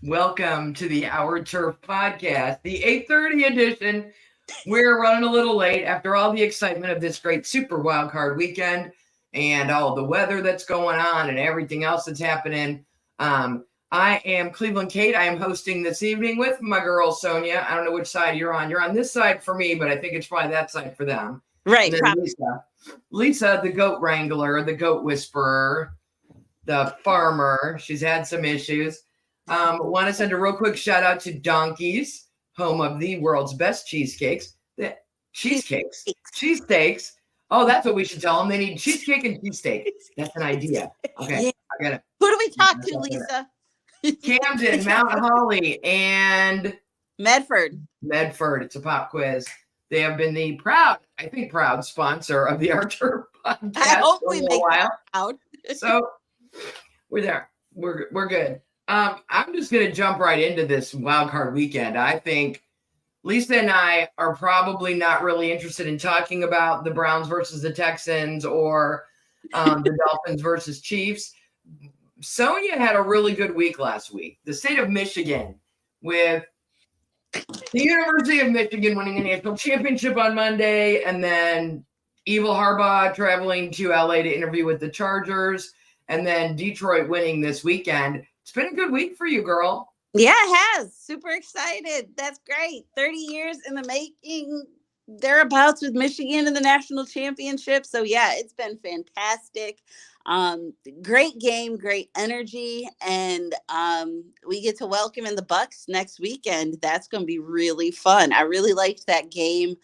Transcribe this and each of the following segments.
Welcome to the Our Turf Podcast, the 8:30 edition. We're running a little late after all the excitement of this great Super Wild Card weekend and all the weather that's going on and everything else that's happening. I am Cleveland Kate. I am hosting this evening with my girl Sonia. I don't know which side you're on. You're on this side for me, but I think it's probably that side for them. Right. And then Lisa, the goat wrangler, the goat whisperer, the farmer. She's had some issues. Want to send a real quick shout out to Donkey's, home of the world's best cheesecakes. Cheesesteaks. Oh, that's what we should tell them. They need cheesecake and cheesesteak. That's an idea. Okay, yeah. I got it. Who do we talk to, Lisa? Camden, Mount Holly, and Medford. It's a pop quiz. They have been the proud sponsor of the Archer Podcast. I hope we make it out. So we're there. We're good. I'm just going to jump right into this wild card weekend. I think Lisa and I are probably not really interested in talking about the Browns versus the Texans or the Dolphins versus Chiefs. Sonia had a really good week last week. The state of Michigan, with the University of Michigan winning a national championship on Monday, and then Evil Harbaugh traveling to LA to interview with the Chargers, and then Detroit winning this weekend. It's been a good week for you, girl. Yeah, it has. Super excited. That's great. 30 years in the making, thereabouts, with Michigan in the national championship. So, yeah, it's been fantastic. Great game, great energy. And we get to welcome in the Bucks next weekend. That's going to be really fun. I really liked that game.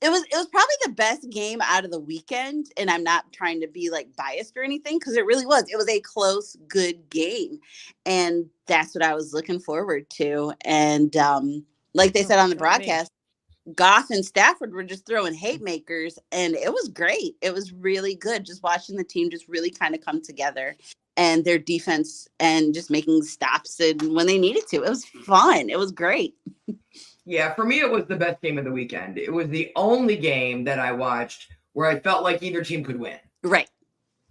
It was probably the best game out of the weekend, and I'm not trying to be like biased or anything, because it really was. It was a close, good game, and that's what I was looking forward to. And like they said on the broadcast, Goff and Stafford were just throwing haymakers, and it was great. It was really good just watching the team just really kind of come together, and their defense and just making stops when they needed to. It was fun. It was great. Yeah, for me, it was the best game of the weekend. It was the only game that I watched where I felt like either team could win. Right.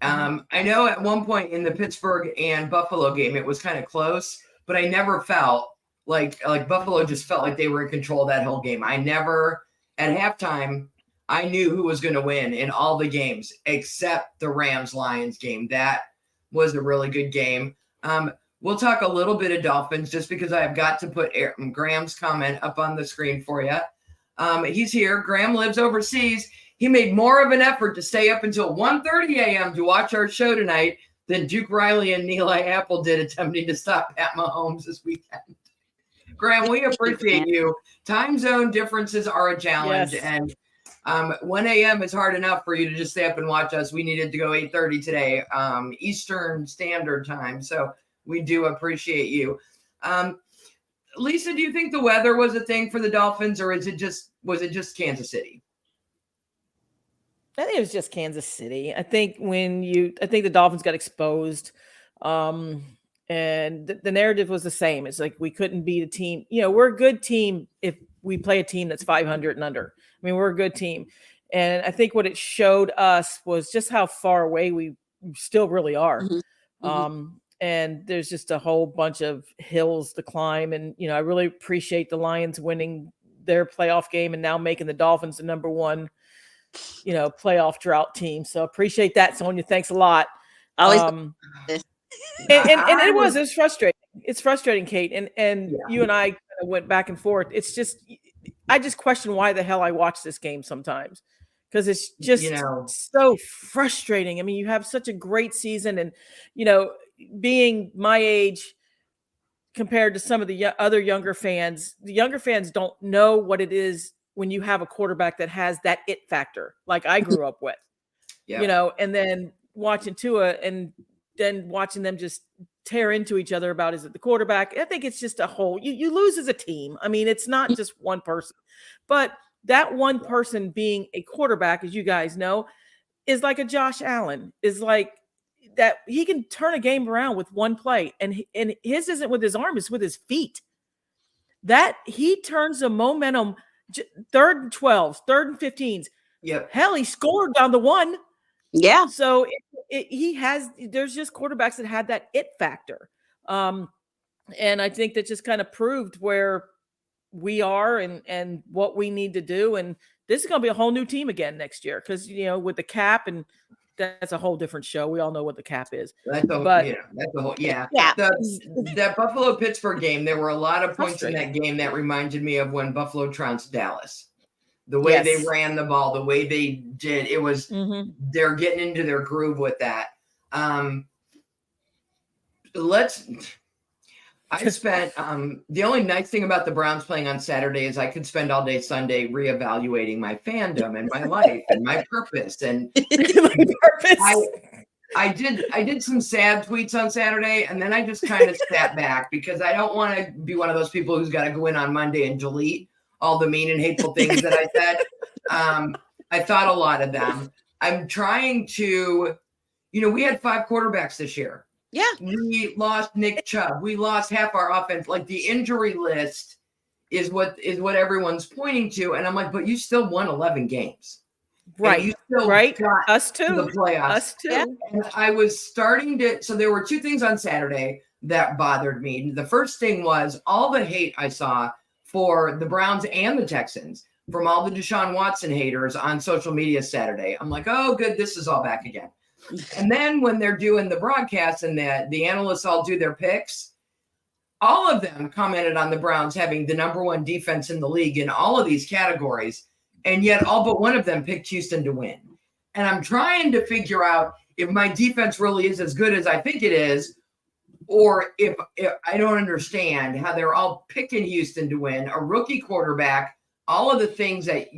I know at one point in the Pittsburgh and Buffalo game, it was kind of close, but I never felt like Buffalo just felt like they were in control of that whole game. I never, at halftime, I knew who was going to win in all the games except the Rams-Lions game. That was a really good game. We'll talk a little bit of Dolphins just because I have got to put Graham's comment up on the screen for you. He's here. Graham lives overseas. He made more of an effort to stay up until 1:30 a.m. to watch our show tonight than Duke Riley and Eli Apple did attempting to stop Pat Mahomes this weekend. Graham, we appreciate you. Time zone differences are a challenge, yes. And 1 a.m. is hard enough for you to just stay up and watch us. We needed to go 8:30 today, Eastern Standard Time. So we do appreciate you. Lisa, do you think the weather was a thing for the Dolphins, or was it just Kansas City? I think it was just Kansas City. I think the Dolphins got exposed, and the narrative was the same. It's like we couldn't beat a team. We're a good team if we play a team that's 500 and under. I mean, we're a good team. And I think what it showed us was just how far away we still really are. Mm-hmm. And there's just a whole bunch of hills to climb. And, I really appreciate the Lions winning their playoff game and now making the Dolphins the number one, playoff drought team. So appreciate that, Sonia. Thanks a lot. Always. And it was frustrating. It's frustrating, Kate. And you and I kind of went back and forth. It's just, I just question why the hell I watch this game sometimes. Because it's just so frustrating. I mean, you have such a great season, and, being my age compared to some of the other younger fans, the younger fans don't know what it is when you have a quarterback that has that it factor, like I grew up with, and then watching Tua and then watching them just tear into each other about, is it the quarterback? I think it's just a whole, you lose as a team. I mean, it's not just one person, but that one person being a quarterback, as you guys know, is like a Josh Allen, is like that. He can turn a game around with one play, and his isn't with his arm, it's with his feet. That he turns the momentum, 3rd and 12s, 3rd and 15s. Yep. Hell, he scored on the one. Yeah. So there's just quarterbacks that had that it factor. And I think that just kind of proved where we are and what we need to do. And this is going to be a whole new team again next year because, with the cap, and that's a whole different show. We all know what the cap is. That's the whole, yeah. That Buffalo-Pittsburgh game, there were a lot of points in that game that reminded me of when Buffalo trounced Dallas. The way they ran the ball, the way they did, it was, they're getting into their groove with that. I spent the only nice thing about the Browns playing on Saturday is I could spend all day Sunday reevaluating my fandom and my life and my purpose. And I did some sad tweets on Saturday, and then I just kind of sat back because I don't want to be one of those people who's got to go in on Monday and delete all the mean and hateful things that I said. I thought a lot of them. I'm trying to, we had 5 quarterbacks this year. Yeah. We lost Nick Chubb. We lost half our offense. Like, the injury list is what everyone's pointing to. And I'm like, but you still won 11 games. Right. You still got us too. The playoffs. Us too. Yeah. And I was starting to, so there were 2 things on Saturday that bothered me. The first thing was all the hate I saw for the Browns and the Texans from all the Deshaun Watson haters on social media Saturday. I'm like, oh, good. This is all back again. And then when they're doing the broadcast and the analysts all do their picks, all of them commented on the Browns having the number 1 defense in the league in all of these categories. And yet all but one of them picked Houston to win. And I'm trying to figure out if my defense really is as good as I think it is, or if I don't understand how they're all picking Houston to win, a rookie quarterback, all of the things that,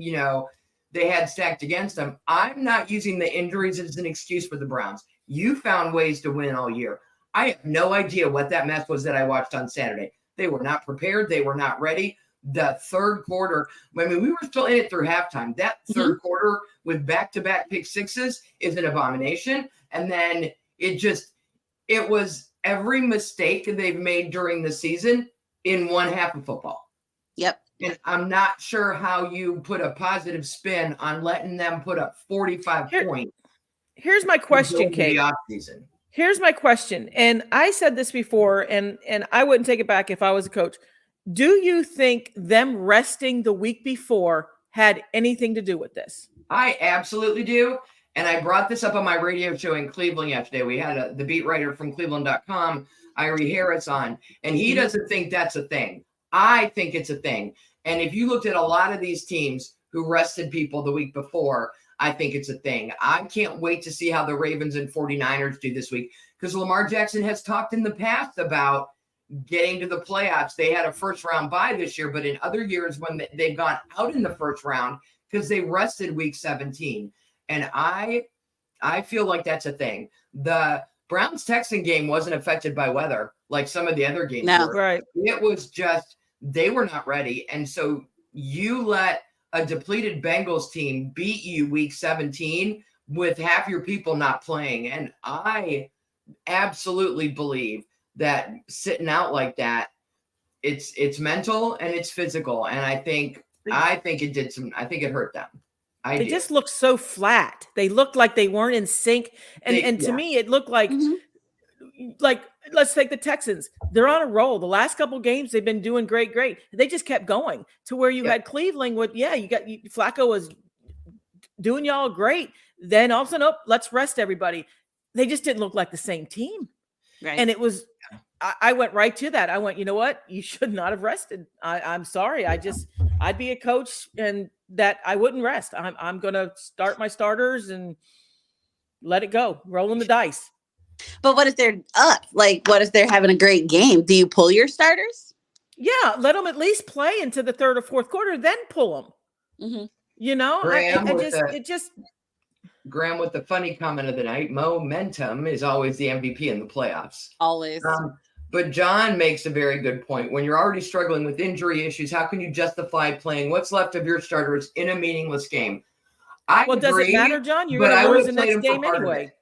they had stacked against them. I'm not using the injuries as an excuse for the Browns. You found ways to win all year. I have no idea what that mess was that I watched on Saturday. They were not prepared. They were not ready. The third quarter, we were still in it through halftime. That third quarter with back-to-back pick sixes is an abomination. And then it was every mistake they've made during the season in one half of football. Yep. And I'm not sure how you put a positive spin on letting them put up 45 points. Here's my question, Kate. Here's my question. And I said this before, and I wouldn't take it back if I was a coach. Do you think them resting the week before had anything to do with this? I absolutely do. And I brought this up on my radio show in Cleveland yesterday. We had the beat writer from Cleveland.com, Irie Harris, on, and he doesn't think that's a thing. I think it's a thing. And if you looked at a lot of these teams who rested people the week before, I think it's a thing. I can't wait to see how the Ravens and 49ers do this week, because Lamar Jackson has talked in the past about getting to the playoffs. They had a first round bye this year, but in other years when they've gone out in the first round because they rested week 17. And I feel like that's a thing. The Browns-Texan game wasn't affected by weather like some of the other games were. Right. It was just they were not ready. And so you let a depleted Bengals team beat you week 17 with half your people not playing. And I absolutely believe that sitting out like that, it's mental and it's physical. And I think it hurt them. They just looked so flat. They looked like they weren't in sync. And to me, it looked like, let's take the Texans. They're on a roll. The last couple of games, they've been doing great. They just kept going to where you had Cleveland with, Flacco was doing y'all great. Then all of a sudden, let's rest everybody. They just didn't look like the same team. Right. And it was, I went right to that. I went, you know what? You should not have rested. I'm sorry. I'd be a coach and that I wouldn't rest. I'm going to start my starters and let it go. Rolling the dice. But what if they're up? Like, what if they're having a great game? Do you pull your starters? Yeah. Let them at least play into the third or fourth quarter, then pull them. Mm-hmm. You know, Graham with the funny comment of the night, momentum is always the MVP in the playoffs. Always. But John makes a very good point. When you're already struggling with injury issues, how can you justify playing what's left of your starters in a meaningless game? Does it matter, John? You're going to lose the next game anyway.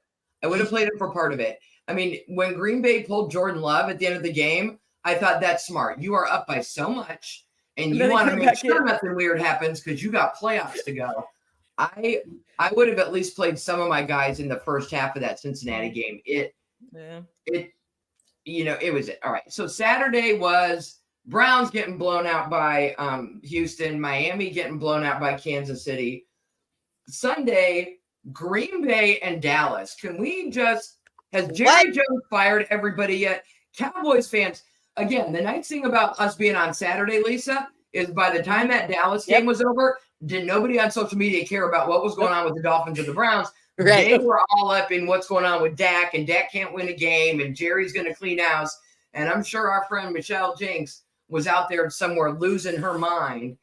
I would have played him for part of it. I mean, when Green Bay pulled Jordan Love at the end of the game, I thought that's smart. You are up by so much, and you want to make sure nothing weird happens because you got playoffs to go. I would have at least played some of my guys in the first half of that Cincinnati game. it was all right. So Saturday was Browns getting blown out by Houston, Miami getting blown out by Kansas City. Sunday, Green Bay and Dallas. Has Jerry Jones fired everybody yet? Cowboys fans, again, the nice thing about us being on Saturday, Lisa, is by the time that Dallas game was over, did nobody on social media care about what was going on with the Dolphins or the Browns? Right. They were all up in what's going on with Dak, and Dak can't win a game, and Jerry's going to clean house. And I'm sure our friend Michelle Jinks was out there somewhere losing her mind.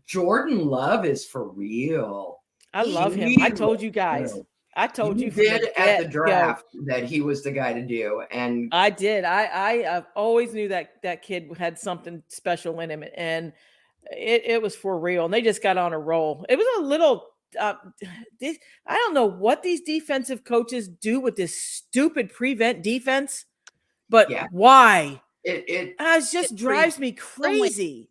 Jordan Love is for real. I love him. I told you guys. I told you did at the draft that he was the guy to do, and I did. I always knew that kid had something special in him, and it was for real. And they just got on a roll. It was a little. I don't know what these defensive coaches do with this stupid prevent defense, but why? It just drives me crazy.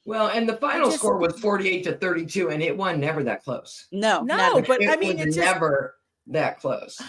Well, and the final score was 48-32, and it won never that close. No, but I mean, it's never that close.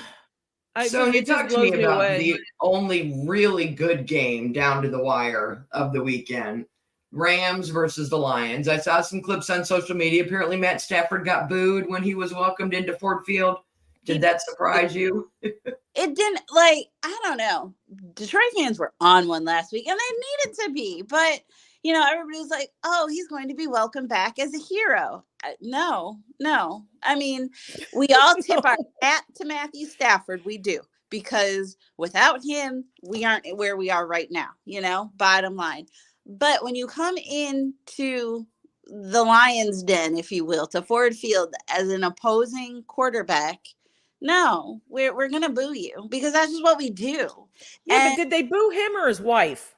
So you talk to me about the only really good game down to the wire of the weekend. Rams versus the Lions. I saw some clips on social media. Apparently Matt Stafford got booed when he was welcomed into Ford Field. Did that surprise you? It didn't. I don't know. Detroit fans were on one last week, and they needed to be. But, everybody was like, oh, he's going to be welcomed back as a hero. No. I mean, we all tip our hat to Matthew Stafford. We do. Because without him, we aren't where we are right now, bottom line. But when you come into the Lions' den, if you will, to Ford Field as an opposing quarterback, no, we're going to boo you because that's just what we do. Yeah, but did they boo him or his wife?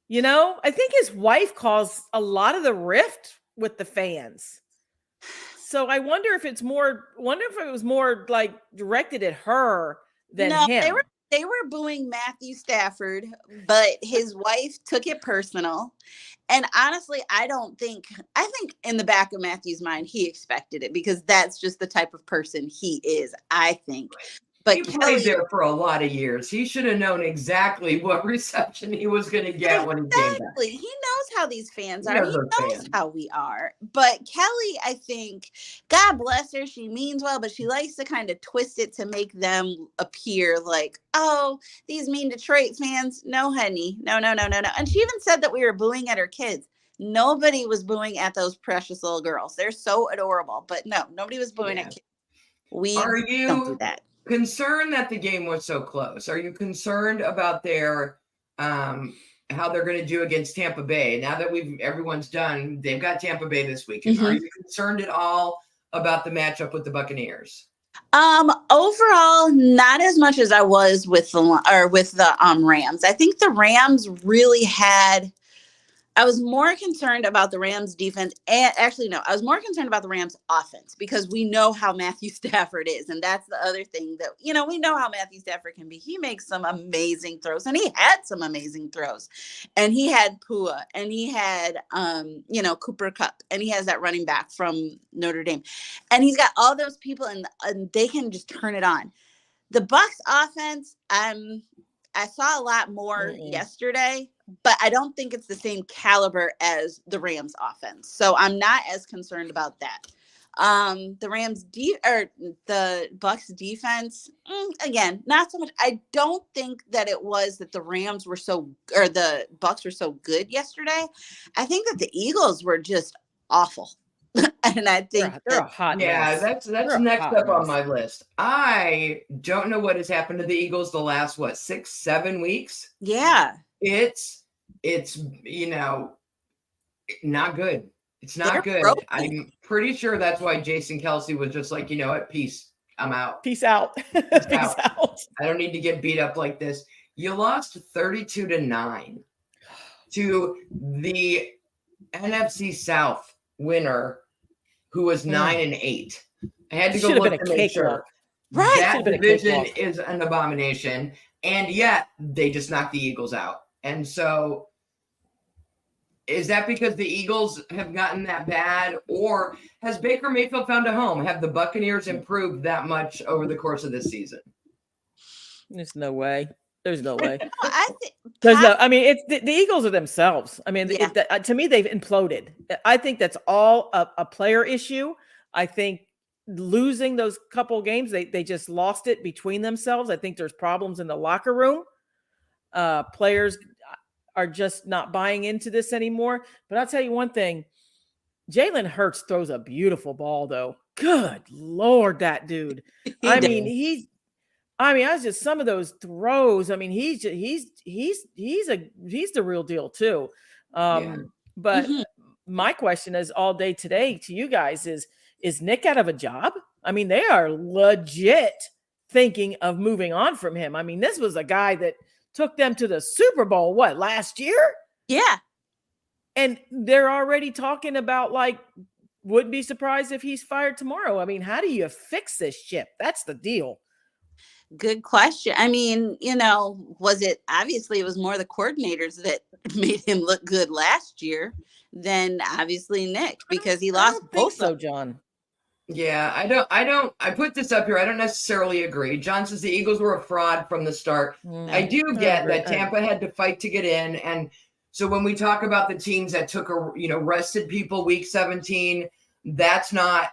I think his wife caused a lot of the rift with the fans. So I wonder if it was more like directed at her than him. They were booing Matthew Stafford, but his wife took it personal. And honestly, I think in the back of Matthew's mind, he expected it because that's just the type of person he is, I think. But he played there for a lot of years. He should have known exactly what reception he was going to get when he came back. Exactly. He knows how these fans are. He knows how we are. But Kelly, I think, God bless her, she means well, but she likes to kind of twist it to make them appear like, oh, these mean Detroit fans. No, honey. No. And she even said that we were booing at her kids. Nobody was booing at those precious little girls. They're so adorable. But no, nobody was booing at kids. We don't do that. Concerned that the game was so close? Are you concerned about their how they're going to do against Tampa Bay? Now that everyone's done, they've got Tampa Bay this weekend. Are you concerned at all about the matchup with the Buccaneers? Overall, not as much as I was with the Rams. I think the Rams really had. I was more concerned about the Rams defense. And actually, no, I was more concerned about the Rams offense because we know how Matthew Stafford is. And that's the other thing that, we know how Matthew Stafford can be. He makes some amazing throws and he had some amazing throws and he had Pua and he had, Cooper Kupp and he has that running back from Notre Dame and he's got all those people and they can just turn it on. The Bucs offense, I saw a lot more yesterday, but I don't think it's the same caliber as the Rams offense. So I'm not as concerned about that. The Bucs defense, again, not so much. I don't think that it was that the Bucs were so good yesterday. I think that the Eagles were just awful. And I think they're a hot mess. That's next up on my list. I don't know what has happened to the Eagles the last 6-7 weeks. Yeah. It's not good. It's not good. Broken. I'm pretty sure that's why Jason Kelce was just like, what, peace. I'm out. Peace out. Peace out. I don't need to get beat up like this. You lost 32-9 to the NFC South winner who was 9-8. I had to go look to make sure. Right. That division is an abomination. And yet they just knocked the Eagles out. And so is that because the Eagles have gotten that bad, or has Baker Mayfield found a home? Have the Buccaneers improved that much over the course of this season? There's no way. There's no way. I think There's no. I mean, it's the Eagles are themselves. I mean, Yeah. to me, they've imploded. I think that's all a player issue. I think losing those couple games, they just lost it between themselves. I think there's problems in the locker room. Players are just not buying into this anymore. But I'll tell you one thing. Jalen Hurts throws a beautiful ball, though. Good Lord, that dude. I mean, I was just some of those throws. I mean, he's the real deal too. But my question is all day today to you guys is Nick out of a job? I mean, they are legit thinking of moving on from him. I mean, this was a guy that took them to the Super Bowl, last year? Yeah. And they're already talking about wouldn't be surprised if he's fired tomorrow. I mean, how do you fix this ship? That's the deal. Good question. I mean, obviously it was more the coordinators that made him look good last year than obviously Nick, because he lost both. So, John. Yeah, I put this up here. I don't necessarily agree. John says the Eagles were a fraud from the start. I do get that Tampa had to fight to get in. And so when we talk about the teams that took rested people week 17, that's not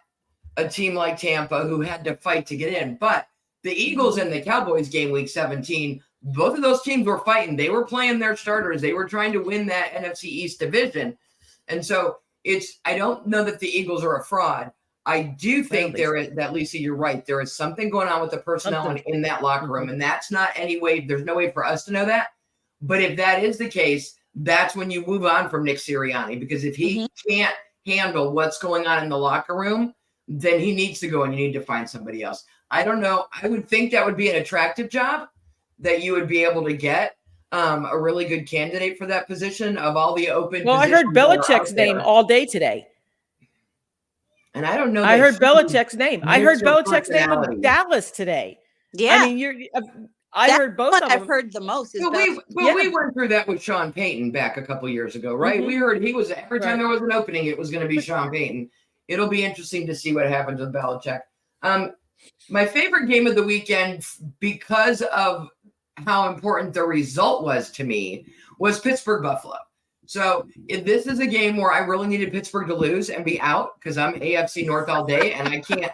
a team like Tampa who had to fight to get in. But the Eagles and the Cowboys game week 17, both of those teams were fighting. They were playing their starters. They were trying to win that NFC East division. And so I don't know that the Eagles are a fraud. I do think that, Lisa, you're right. There is something going on with the personnel in that locker room. And that's not any way, there's no way for us to know that. But if that is the case, that's when you move on from Nick Sirianni, because if he can't handle what's going on in the locker room, then he needs to go and you need to find somebody else. I don't know. I would think that would be an attractive job that you would be able to get a really good candidate for that position of all the open. Well, I heard Belichick's name all day today. And I don't know. I heard Belichick's name. I heard Belichick's name in Dallas today. Yeah. I mean, I heard both of them. I've heard the most. We went through that with Sean Payton back a couple years ago, right? We heard he was, every time there was an opening, it was going to be Sean Payton. It'll be interesting to see what happens with Belichick. My favorite game of the weekend, because of how important the result was to me, was Pittsburgh-Buffalo. So if this is a game where I really needed Pittsburgh to lose and be out, because I'm AFC North all day and I can't,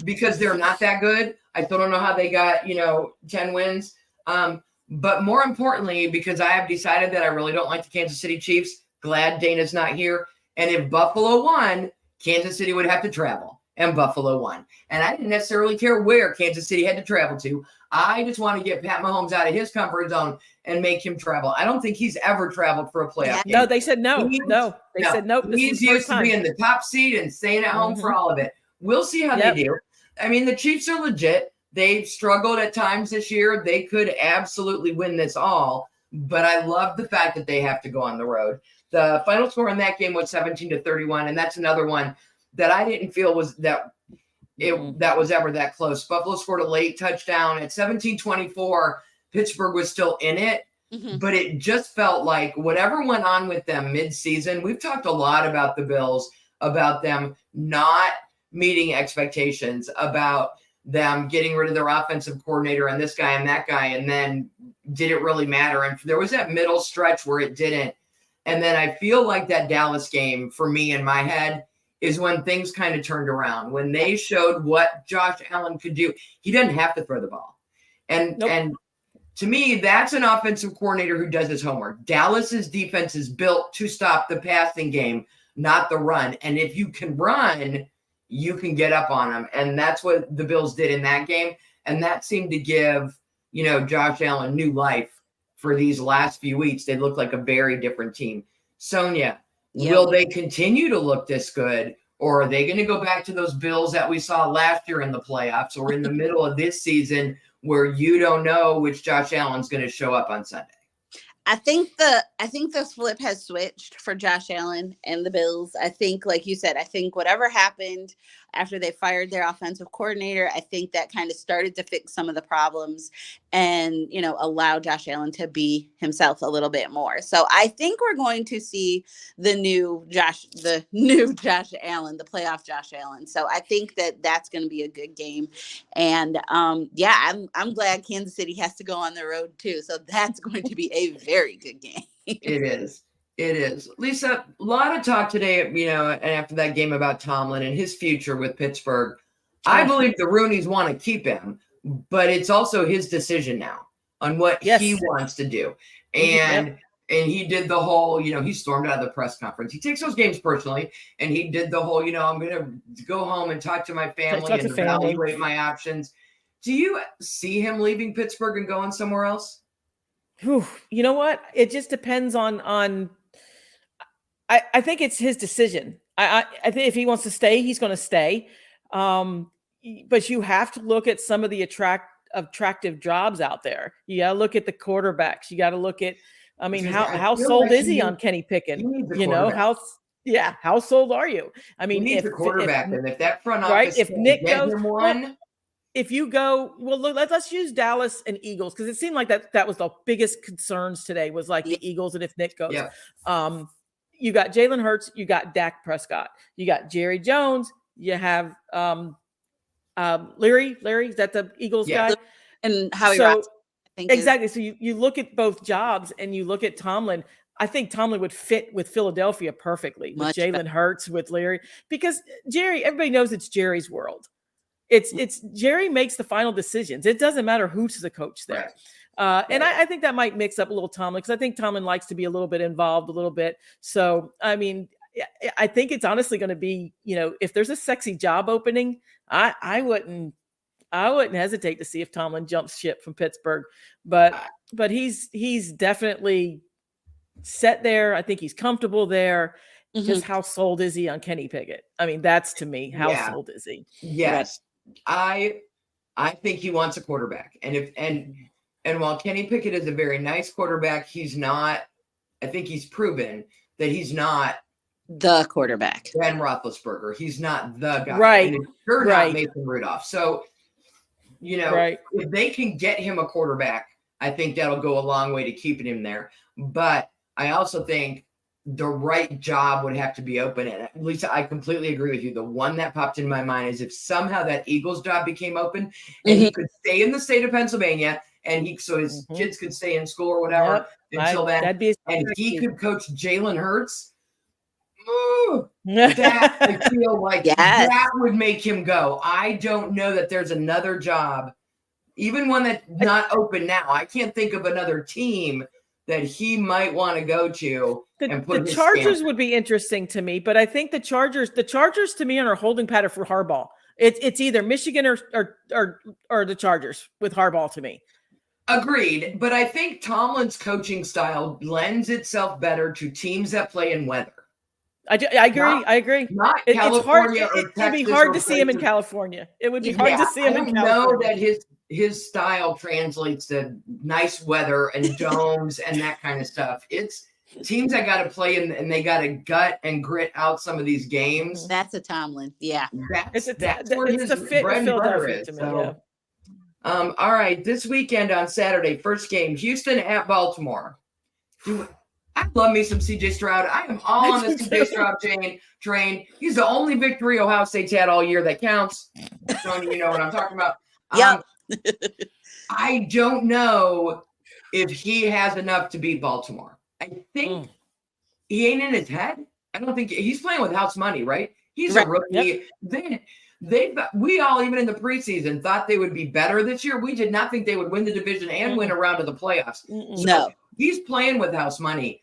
because they're not that good. I still don't know how they got, 10 wins. But more importantly, because I have decided that I really don't like the Kansas City Chiefs. Glad Dana's not here. And if Buffalo won, Kansas City would have to travel. And Buffalo won. And I didn't necessarily care where Kansas City had to travel to. I just want to get Pat Mahomes out of his comfort zone and make him travel. I don't think he's ever traveled for a playoff game. No, they said no. They said nope. He's used to being the top seed and staying at home for all of it. We'll see how they do. I mean, the Chiefs are legit. They've struggled at times this year. They could absolutely win this all. But I love the fact that they have to go on the road. The final score in that game was 17-31, and that's another one that I didn't feel was that was ever that close. Buffalo scored a late touchdown at 17-24. Pittsburgh was still in it, but it just felt like whatever went on with them mid-season. We've talked a lot about the Bills, about them not meeting expectations, about them getting rid of their offensive coordinator and this guy and that guy, and then did it really matter? And there was that middle stretch where it didn't. And then I feel like that Dallas game, for me in my head, is when things kind of turned around, when they showed what Josh Allen could do. He doesn't have to throw the ball. And to me, that's an offensive coordinator who does his homework. Dallas's defense is built to stop the passing game, not the run. And if you can run, you can get up on them. And that's what the Bills did in that game. And that seemed to give, Josh Allen new life for these last few weeks. They look like a very different team. Sonia, will they continue to look this good, or are they going to go back to those Bills that we saw last year in the playoffs, or in the middle of this season where you don't know which Josh Allen's going to show up on Sunday? I think the flip has switched for Josh Allen and the Bills. I think, like you said, whatever happened after they fired their offensive coordinator. I think that kind of started to fix some of the problems and, allow Josh Allen to be himself a little bit more. So I think we're going to see the new Josh Allen, the playoff Josh Allen. So I think that's going to be a good game. And I'm glad Kansas City has to go on the road too. So that's going to be a very good game. It is. Lisa, a lot of talk today, and after that game about Tomlin and his future with Pittsburgh. I believe the Rooneys want to keep him, but it's also his decision now on what he wants to do. And he did the whole, he stormed out of the press conference. He takes those games personally, and he did the whole, I'm going to go home and talk to my family and evaluate my options. Do you see him leaving Pittsburgh and going somewhere else? Whew, you know what? It just depends on I think it's his decision. I think if he wants to stay, he's going to stay. But you have to look at some of the attractive jobs out there. You got to look at the quarterbacks. You got to look at, how sold is he on Kenny Pickett? How sold are you? I mean, if the quarterback, and if that front office, if Nick goes one. If you go, well, look, let's use Dallas and Eagles, because it seemed like that was the biggest concerns today was like the Eagles and if Nick goes. Yeah. You got Jalen Hurts, you got Dak Prescott, you got Jerry Jones, you have Leary, is that the Eagles guy? And Howie Roseman, I think. Exactly. So you look at both jobs and you look at Tomlin. I think Tomlin would fit with Philadelphia perfectly, with Jalen Hurts, with Leary, because everybody knows it's Jerry's world. It's Jerry makes the final decisions. It doesn't matter who's the coach there. Right. And I think that might mix up a little Tomlin, because I think Tomlin likes to be a little bit involved a little bit. So, I mean, I think it's honestly going to be, if there's a sexy job opening, I wouldn't hesitate to see if Tomlin jumps ship from Pittsburgh, but he's definitely set there. I think he's comfortable there. Mm-hmm. Just how sold is he on Kenny Pickett? I mean, that's to me, how sold is he? Yes. I think he wants a quarterback. And while Kenny Pickett is a very nice quarterback, I think he's proven that he's not the quarterback. Ben Roethlisberger. He's not the guy. Right. And you're not Mason Rudolph. So, if they can get him a quarterback, I think that'll go a long way to keeping him there. But I also think the right job would have to be open. And Lisa, I completely agree with you. The one that popped in my mind is if somehow that Eagles job became open and he could stay in the state of Pennsylvania and his kids could stay in school or whatever until then, and he could coach Jalen Hurts. That I feel like that would make him go. I don't know that there's another job, even one that's not open now. I can't think of another team that he might want to go to. The Chargers would be interesting to me, but I think the Chargers to me are a holding pattern for Harbaugh. It's either Michigan or the Chargers with Harbaugh to me. Agreed, but I think Tomlin's coaching style lends itself better to teams that play in weather. I agree. Not California. It would be hard to see him in California. It would be hard to see him in California. I know that his style translates to nice weather and domes and that kind of stuff. It's teams that got to play and they got to gut and grit out some of these games. That's a Tomlin. Yeah. That's where his bread and butter is. So, all right. This weekend on Saturday, first game, Houston at Baltimore. I love me some CJ Stroud. I am all on the CJ Stroud train. He's the only victory Ohio State's had all year that counts. Tony, you know what I'm talking about. Yep. I don't know if he has enough to beat Baltimore. I think he ain't in his head. I don't think he's playing with house money, right? He's a rookie. Yep. We all, even in the preseason, thought they would be better this year. We did not think they would win the division and win a round of the playoffs. So he's playing with house money.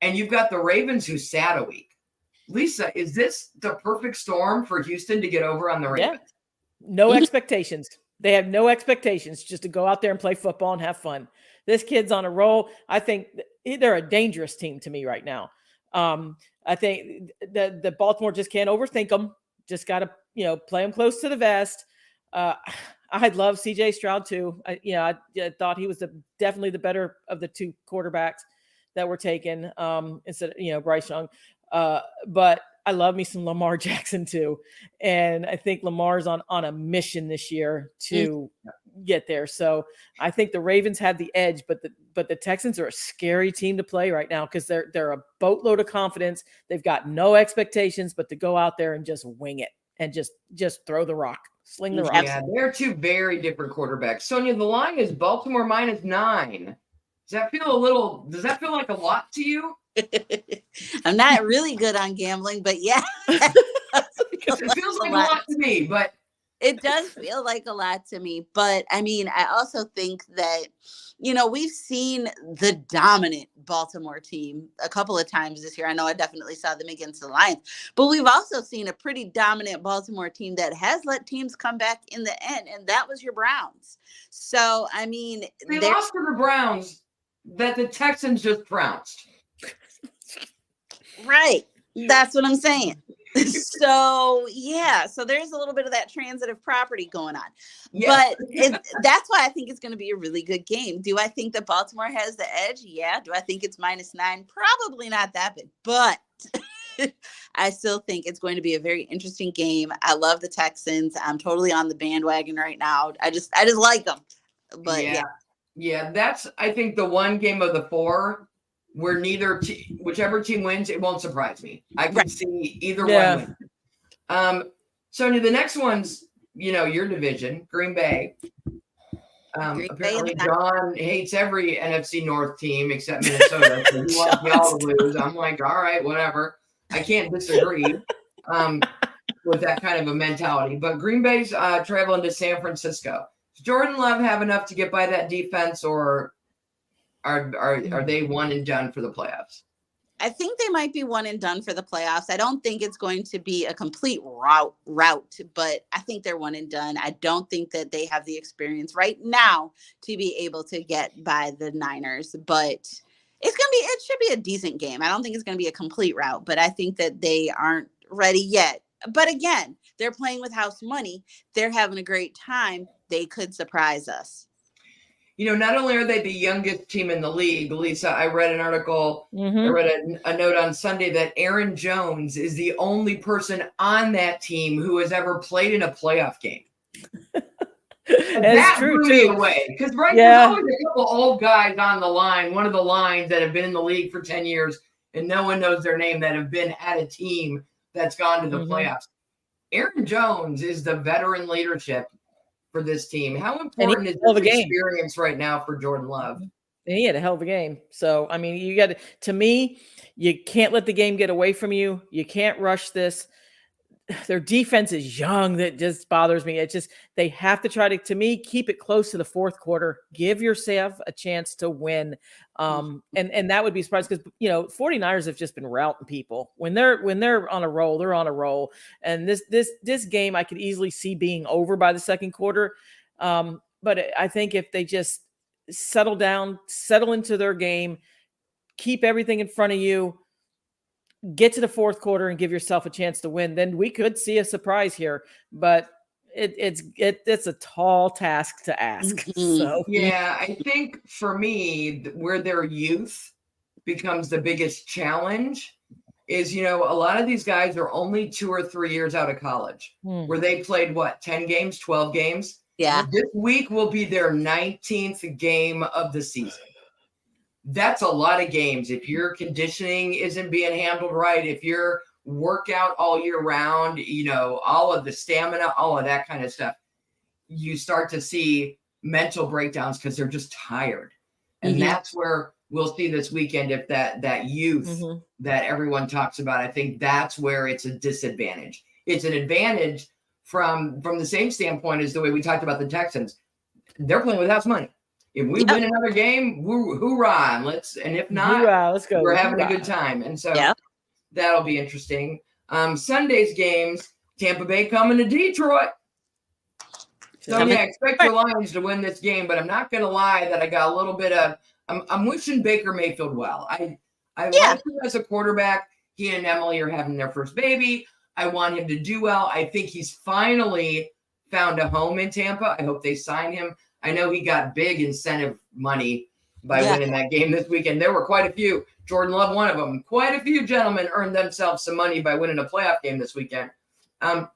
And you've got the Ravens who sat a week. Lisa, is this the perfect storm for Houston to get over on the Ravens? No expectations. They have no expectations, just to go out there and play football and have fun. This kid's on a roll. I think they're a dangerous team to me right now. I think the Baltimore just can't overthink them. Just got to, play them close to the vest. I love CJ Stroud too. I thought he was definitely the better of the two quarterbacks that were taken instead of, Bryce Young. But I love me some Lamar Jackson too. And I think Lamar's on a mission this year to get there. So I think the Ravens have the edge, but the Texans are a scary team to play right now because they're a boatload of confidence. They've got no expectations, but to go out there and just wing it and just throw the rock, sling the rock. Yeah, they're two very different quarterbacks. Sonia, the line is Baltimore -9. Does that feel like a lot to you? I'm not really good on gambling, but yeah. It feels like a lot to me, but it does feel like a lot to me. But I mean, I also think that, we've seen the dominant Baltimore team a couple of times this year. I know I definitely saw them against the Lions, but we've also seen a pretty dominant Baltimore team that has let teams come back in the end, and that was your Browns. So, I mean, they lost to the Browns that the Texans just trounced. Right. That's what I'm saying. So, yeah. So there's a little bit of that transitive property going on. Yes. But that's why I think it's going to be a really good game. Do I think that Baltimore has the edge? Yeah. Do I think it's -9? Probably not that big. But I still think it's going to be a very interesting game. I love the Texans. I'm totally on the bandwagon right now. I just like them. But yeah, that's, I think, the one game of the 4 where whichever team wins, it won't surprise me. I can see either one win. Sonia, the next one's, your division, Green Bay. Apparently John hates every NFC North team except Minnesota. So he wants y'all to lose. I'm like, all right, whatever. I can't disagree with that kind of a mentality. But Green Bay's traveling to San Francisco. Does Jordan Love have enough to get by that defense, or are they one and done for the playoffs? I think they might be one and done for the playoffs. I don't think it's going to be a complete rout, but I think they're one and done. I don't think that they have the experience right now to be able to get by the Niners, but it should be a decent game. I don't think it's going to be a complete rout, but I think that they aren't ready yet. But again, they're playing with house money. They're having a great time. They could surprise us. Not only are they the youngest team in the league, Lisa, I read an article, I read a note on Sunday that Aaron Jones is the only person on that team who has ever played in a playoff game. That blew me away. Because there's always a couple old guys on the line, one of the lines that have been in the league for 10 years, and no one knows their name, that have been at a team that's gone to the playoffs. Aaron Jones is the veteran leadership for this team. How important is this experience right now for Jordan Love? And he had a hell of a game. So, I mean, to me, you can't let the game get away from you. You can't rush this. Their defense is young. That just bothers me. It's just, they have to try to me, keep it close to the fourth quarter. Give yourself a chance to win. And that would be surprised because, 49ers have just been routing people. When they're on a roll, they're on a roll. And this game I could easily see being over by the second quarter. But I think if they just settle down, settle into their game, keep everything in front of you, get to the fourth quarter and give yourself a chance to win, then we could see a surprise here. But it's a tall task to ask. So yeah, I think for me, where their youth becomes the biggest challenge is, a lot of these guys are only 2 or 3 years out of college, where they played 10 games, 12 games. Yeah. This week will be their 19th game of the season. That's a lot of games. If your conditioning isn't being handled right, if you're workout all year round, all of the stamina, all of that kind of stuff, you start to see mental breakdowns because they're just tired. And that's where we'll see this weekend, if that youth that everyone talks about, I think that's where it's a disadvantage. It's an advantage from the same standpoint as the way we talked about the Texans. They're playing with house money. If we win another game, hoorah! And if not, hoorah, let's go. We're having a good time. And so that'll be interesting. Sunday's games, Tampa Bay coming to Detroit. So I expect the Lions to win this game, but I'm not going to lie that I got a little bit of. I'm wishing Baker Mayfield well. I like him as a quarterback. He and Emily are having their first baby. I want him to do well. I think he's finally found a home in Tampa. I hope they sign him. I know he got big incentive money by winning that game this weekend. There were quite a few. Jordan Love, one of them. Quite a few gentlemen earned themselves some money by winning a playoff game this weekend. I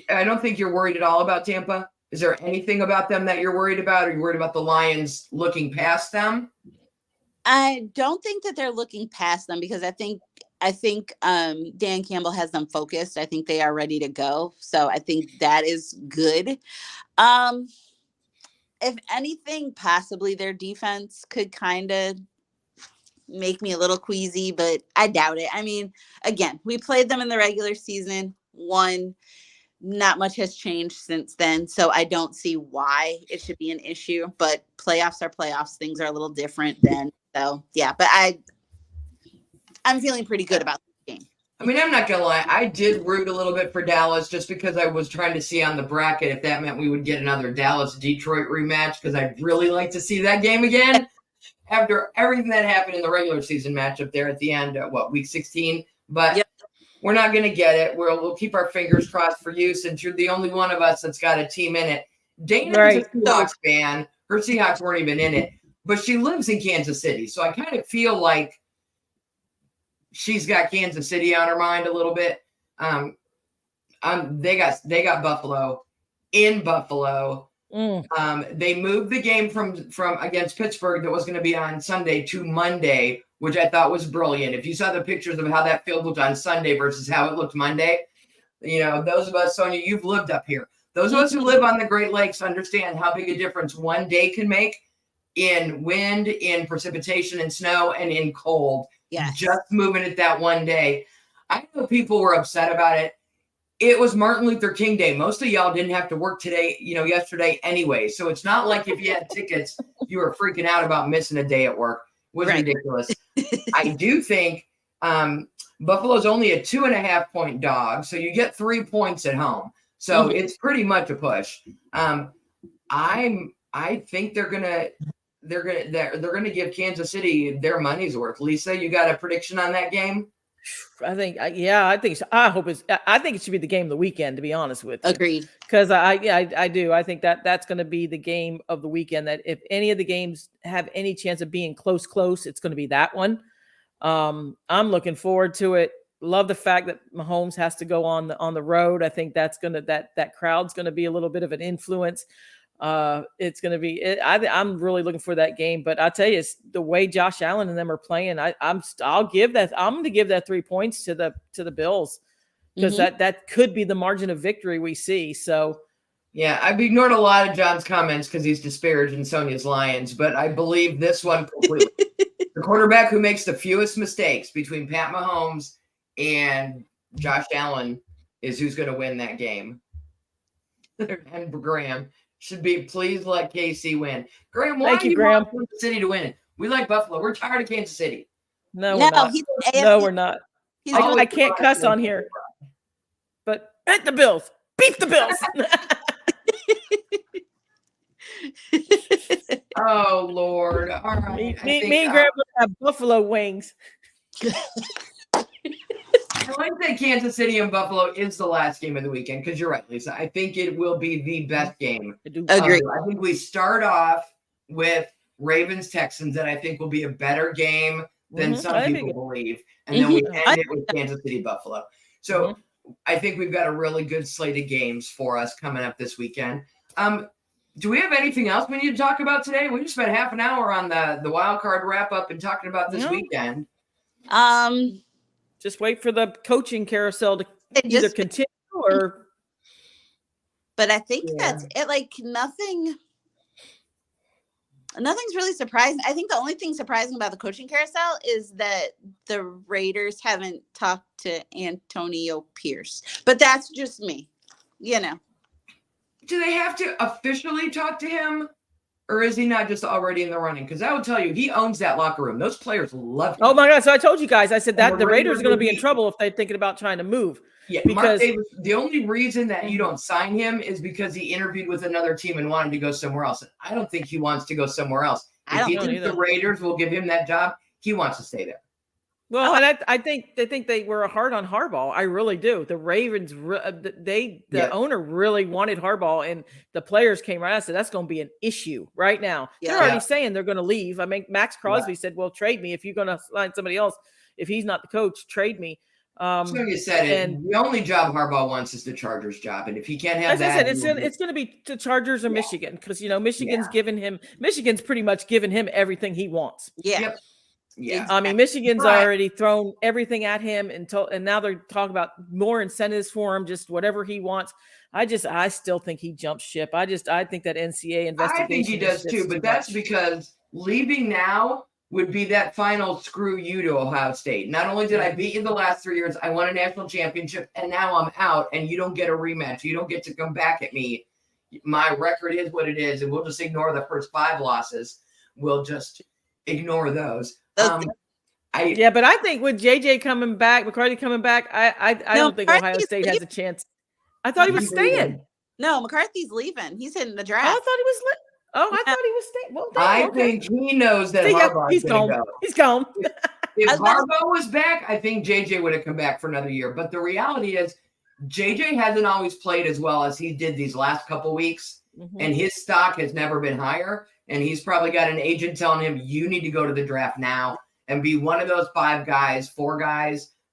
don't think you're worried at all about Tampa. Is there anything about them that you're worried about? Are you worried about the Lions looking past them? I don't think that they're looking past them because I think Dan Campbell has them focused. I think they are ready to go. So I think that is good. If anything, possibly their defense could kind of make me a little queasy, but I doubt it. I mean, again, we played them in the regular season, won. Not much has changed since then, so I don't see why it should be an issue. But playoffs are playoffs; things are a little different then. So yeah, but I'm feeling pretty good about this game. I mean, I'm not gonna lie, I did root a little bit for Dallas just because I was trying to see on the bracket if that meant we would get another Dallas-Detroit rematch because I'd really like to see that game again after everything that happened in the regular season matchup there at the end, week 16. But yep. We're not going to get it. We'll keep our fingers crossed for you since you're the only one of us that's got a team in it. Dana is a Seahawks fan. Her Seahawks weren't even in it, but she lives in Kansas City. So I kind of feel like she's got Kansas City on her mind a little bit. They got Buffalo in Buffalo. They moved the game from against Pittsburgh that was going to be on Sunday to Monday, which I thought was brilliant. If you saw the pictures of how that field looked on Sunday versus how it looked Monday, those of us, Sonia, you've lived up here. Those of us who live on the Great Lakes understand how big a difference one day can make in wind, in precipitation, in snow, and in cold. Yes. Just moving it that one day. I know people were upset about it. It was Martin Luther King Day. Most of y'all didn't have to work today, yesterday anyway. So it's not like if you had tickets, you were freaking out about missing a day at work. It was ridiculous. I do think Buffalo's only a 2.5-point dog, so you get 3 points at home. So it's pretty much a push. I think they're gonna give Kansas City their money's worth. Lisa, you got a prediction on that game? I think so. I think it should be the game of the weekend, to be honest with you. Agreed. Because I do. I think that's going to be the game of the weekend. That if any of the games have any chance of being close, it's going to be that one. I'm looking forward to it. Love the fact that Mahomes has to go on the road. I think that's that crowd's going to be a little bit of an influence. It's going to be. I'm really looking for that game. But I tell you, it's the way Josh Allen and them are playing. I'm going to give that 3 points to the Bills because that could be the margin of victory we see. So, yeah, I've ignored a lot of John's comments because he's disparaging Sonia's Lions, but I believe this one completely. The quarterback who makes the fewest mistakes between Pat Mahomes and Josh Allen is who's going to win that game. And Graham should be, please let KC win. Graham, why do you want Kansas City to win? We like Buffalo. We're tired of Kansas City. No, we're not. No, we're not. I can't cuss on here. But beat the Bills. Beat the Bills. Oh, Lord. All right. Me and Graham have buffalo wings. I like that Kansas City and Buffalo is the last game of the weekend because you're right, Lisa. I think it will be the best game. Agree. I think we start off with Ravens-Texans, and I think will be a better game than some people believe. And then we end it with Kansas City-Buffalo. So I think we've got a really good slate of games for us coming up this weekend. Do we have anything else we need to talk about today? We just spent half an hour on the wild card wrap-up and talking about this weekend. Just wait for the coaching carousel to either continue or. But I think that's it. Like nothing's really surprising. I think the only thing surprising about the coaching carousel is that the Raiders haven't talked to Antonio Pierce. But that's just me, Do they have to officially talk to him? Or is he not just already in the running? Because I will tell you, he owns that locker room. Those players love him. Oh, my God. So I told you guys, I said that the Raiders are going to be in trouble if they're thinking about trying to move. Yeah, because Mark Davis, the only reason that you don't sign him is because he interviewed with another team and wanted to go somewhere else. I don't think he wants to go somewhere else. If he thinks the Raiders will give him that job, he wants to stay there. Well, and I think they were hard on Harbaugh. I really do. The Ravens, the owner really wanted Harbaugh, and the players came right out and said that's going to be an issue right now. Yeah. They're already saying they're going to leave. I mean, Max Crosby said, "Well, trade me if you're going to sign somebody else. If he's not the coach, trade me." So you said it. The only job Harbaugh wants is the Chargers job, and if he can't have as that, I said, it's going to be the Chargers or Michigan, because Michigan's pretty much given him everything he wants. Yeah. Yep. Yeah. I mean, Michigan's already thrown everything at him and now they're talking about more incentives for him, just whatever he wants. I still think he jumps ship. I think that NCAA investigation. I think he does too, but that's because leaving now would be that final screw you to Ohio State. Not only did I beat you the last 3 years, I won a national championship, and now I'm out, and you don't get a rematch. You don't get to come back at me. My record is what it is, and we'll just ignore the first 5 losses. We'll just ignore those. But I think with JJ coming back, McCarthy coming back, I don't think Ohio State has a chance. I thought he was staying. No, McCarthy's leaving. He's hitting the draft. I thought he was I thought he was staying. Well, I think he knows that Harbaugh's going to go. He's gone. If Harbaugh was back, I think JJ would have come back for another year. But the reality is, JJ hasn't always played as well as he did these last couple weeks, and his stock has never been higher. And he's probably got an agent telling him, you need to go to the draft now and be one of those 4 guys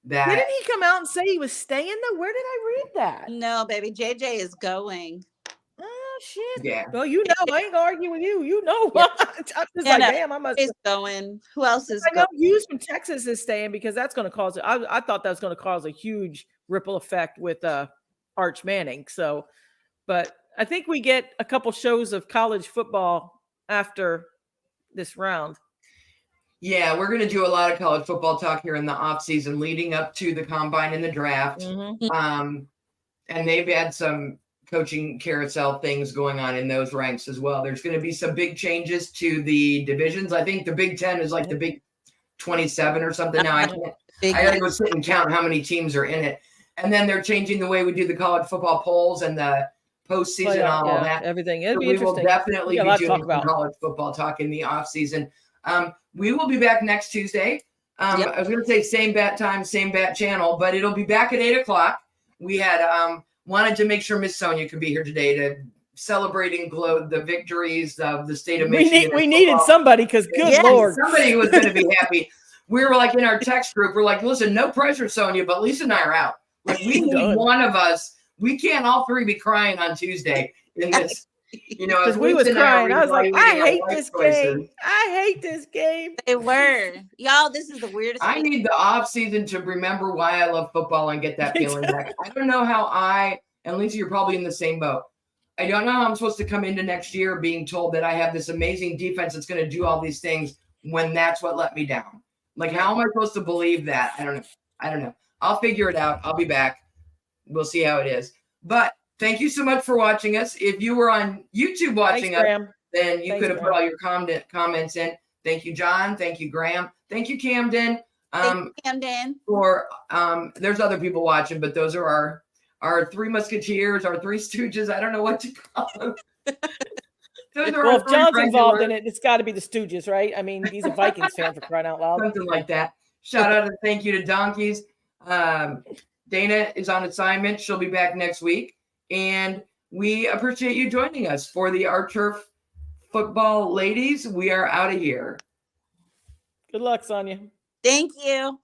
that. Didn't he come out and say he was staying though? Where did I read that? No, baby. JJ is going. Oh, shit. Yeah. Well, I ain't gonna argue with you. You know. I'm just damn, I must. He's going. Who else is going? I know Hughes from Texas is staying because that's going to cause. I thought that was going to cause a huge ripple effect with Arch Manning. So, but I think we get a couple shows of college football after this round. Yeah, we're going to do a lot of college football talk here in the off season leading up to the combine and the draft. And they've had some coaching carousel things going on in those ranks as well. There's going to be some big changes to the divisions. I think the Big 10 is like the Big 27 or something now. I got to go sit and count how many teams are in it. And then they're changing the way we do the college football polls and the postseason, all that. Everything. So we will definitely be doing college football talk in the off season. We will be back next Tuesday. I was going to say same bat time, same bat channel, but it'll be back at 8:00. We had wanted to make sure Miss Sonia could be here today to celebrate and gloat the victories of the state of Michigan. We needed somebody because good Lord. Somebody was going to be happy. We were like in our text group, we're like, listen, no pressure, Sonia, but Lisa and I are out. Like we need one of us. We can't all 3 be crying on Tuesday in this. Because we was crying. I was like, I hate this game. I hate this game. They were. Y'all, this is the weirdest I need the off season to remember why I love football and get that feeling back. I don't know how and Lisa, you're probably in the same boat. I don't know how I'm supposed to come into next year being told that I have this amazing defense that's going to do all these things when that's what let me down. Like, how am I supposed to believe that? I don't know. I'll figure it out. I'll be back. We'll see how it is. But thank you so much for watching us. If you were on YouTube watching us, then you could have put all your comments in. Thank you, John. Thank you, Graham. Thank you, Camden. Camden. There's other people watching, but those are our 3 Musketeers, our 3 Stooges. I don't know what to call them. Well, if John's involved in it, it's got to be the Stooges, right? I mean, he's a Vikings fan for crying out loud. Something like that. Shout out and thank you to Donkeys. Dana is on assignment. She'll be back next week. And we appreciate you joining us for the Our Turf Football Ladies. We are out of here. Good luck, Sonia. Thank you.